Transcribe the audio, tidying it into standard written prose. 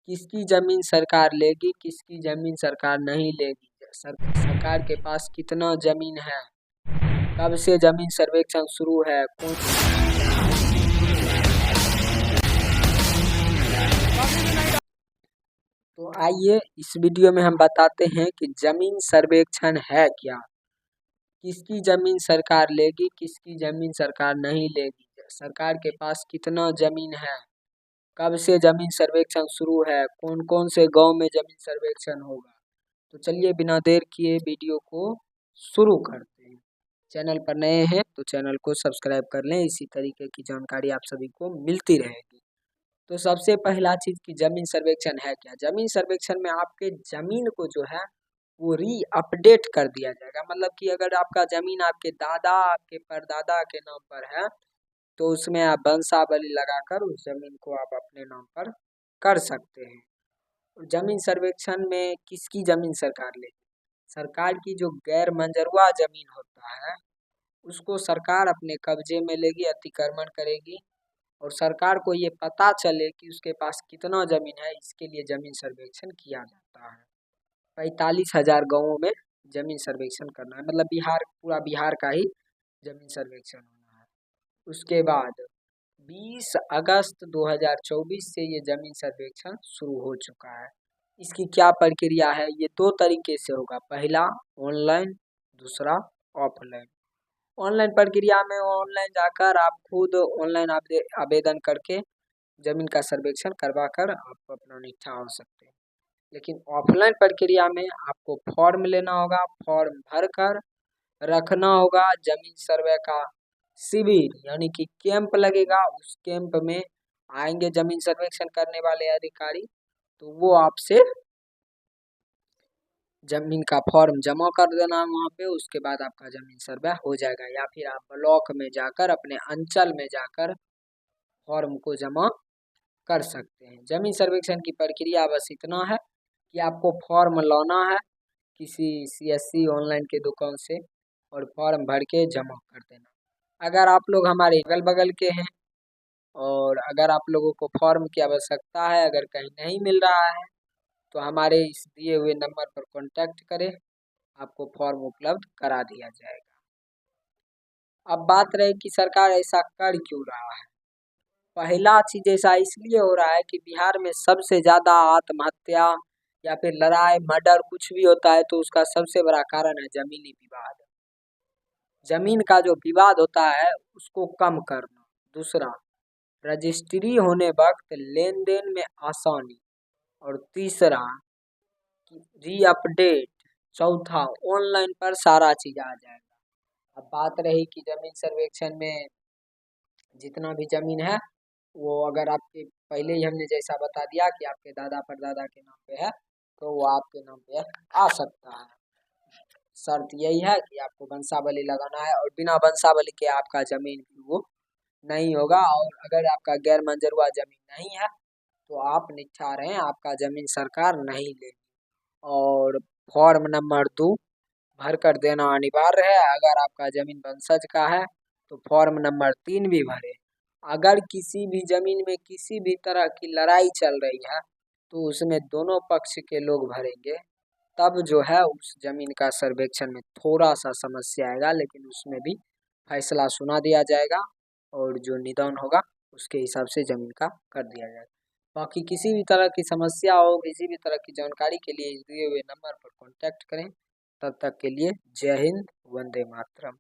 किसकी जमीन सरकार लेगी, किसकी जमीन सरकार नहीं लेगी, सरकार के पास कितना जमीन है, कब से जमीन सर्वेक्षण शुरू है, कौन। तो आइए इस वीडियो में हम बताते हैं कि जमीन सर्वेक्षण है क्या, किसकी जमीन सरकार लेगी, किसकी जमीन सरकार नहीं लेगी, सरकार के पास कितना जमीन है, कब से जमीन सर्वेक्षण शुरू है, कौन कौन से गांव में जमीन सर्वेक्षण होगा। तो चलिए बिना देर किए वीडियो को शुरू करते हैं। चैनल पर नए हैं तो चैनल को सब्सक्राइब कर लें, इसी तरीके की जानकारी आप सभी को मिलती रहेगी। तो सबसे पहला चीज की जमीन सर्वेक्षण है क्या। जमीन सर्वेक्षण में आपके जमीन को जो है वो री अपडेट कर दिया जाएगा। मतलब कि अगर आपका जमीन आपके दादा आपके परदादा के नाम पर है तो उसमें आप वंशावली लगाकर उस जमीन को आप अपने नाम पर कर सकते हैं। जमीन सर्वेक्षण में किसकी जमीन सरकार लेगी, सरकार की जो गैर मंजरुआ जमीन होता है उसको सरकार अपने कब्जे में लेगी, अतिक्रमण करेगी और सरकार को ये पता चले कि उसके पास कितना जमीन है, इसके लिए जमीन सर्वेक्षण किया जाता है। 45,000 गाँवों में जमीन सर्वेक्षण करना है, मतलब पूरा बिहार का ही जमीन सर्वेक्षण होना है। उसके बाद 20 अगस्त 2024 से ये जमीन सर्वेक्षण शुरू हो चुका है। इसकी क्या प्रक्रिया है, ये 2 तरीके से होगा, पहला ऑनलाइन, दूसरा ऑफलाइन। ऑनलाइन प्रक्रिया में ऑनलाइन जाकर आप खुद ऑनलाइन आवेदन करके जमीन का सर्वेक्षण करवा कर आप अपना निष्ठा हो सकते हैं। लेकिन ऑफलाइन प्रक्रिया में आपको फॉर्म लेना होगा, फॉर्म भरकर रखना होगा। जमीन सर्वे का शिविर यानी कि कैंप लगेगा, उस कैंप में आएंगे जमीन सर्वेक्षण करने वाले अधिकारी, तो वो आपसे जमीन का फॉर्म जमा कर देना है वहाँ पे। उसके बाद आपका जमीन सर्वे हो जाएगा, या फिर आप ब्लॉक में जाकर अपने अंचल में जाकर फॉर्म को जमा कर सकते हैं। जमीन सर्वेक्षण की प्रक्रिया बस इतना है कि आपको फॉर्म लाना है किसी CSC ऑनलाइन के दुकान से और फॉर्म भर के जमा कर देना। अगर आप लोग हमारे अगल बगल के हैं और अगर आप लोगों को फॉर्म की आवश्यकता है, अगर कहीं नहीं मिल रहा है तो हमारे इस दिए हुए नंबर पर कांटेक्ट करें, आपको फॉर्म उपलब्ध करा दिया जाएगा। अब बात रहे कि सरकार ऐसा कर क्यों रहा है। पहला चीज ऐसा इसलिए हो रहा है कि बिहार में सबसे ज्यादा आत्महत्या या फिर लड़ाई मर्डर कुछ भी होता है तो उसका सबसे बड़ा कारण है जमीनी विवाद। जमीन का जो विवाद होता है उसको कम करना। दूसरा, रजिस्ट्री होने वक्त लेन देन में आसानी। और तीसरा, री अपडेट। चौथा, ऑनलाइन पर सारा चीज आ जाएगा। अब बात रही कि जमीन सर्वेक्षण में जितना भी जमीन है वो अगर आपके पहले ही हमने जैसा बता दिया कि आपके दादा परदादा के नाम पे है तो वो आपके नाम पे आ सकता है। शर्त यही है कि आपको वंशावली लगाना है और बिना वंशावली के आपका जमीन भी वो नहीं होगा। और अगर आपका गैर मंजरुआ जमीन नहीं है तो आप निठार हैं, आपका जमीन सरकार नहीं लेगी। और फॉर्म नंबर 2 भर कर देना अनिवार्य है। अगर आपका जमीन वंशज का है तो फॉर्म नंबर 3 भी भरे। अगर किसी भी जमीन में किसी भी तरह की लड़ाई चल रही है तो उसमें दोनों पक्ष के लोग भरेंगे, तब जो है उस जमीन का सर्वेक्षण में थोड़ा सा समस्या आएगा, लेकिन उसमें भी फैसला सुना दिया जाएगा और जो निदान होगा उसके हिसाब से जमीन का कर दिया जाएगा। बाकी किसी भी तरह की समस्या हो, किसी भी तरह की जानकारी के लिए इस दिए हुए नंबर पर कांटेक्ट करें। तब तक के लिए जय हिंद, वंदे मातरम।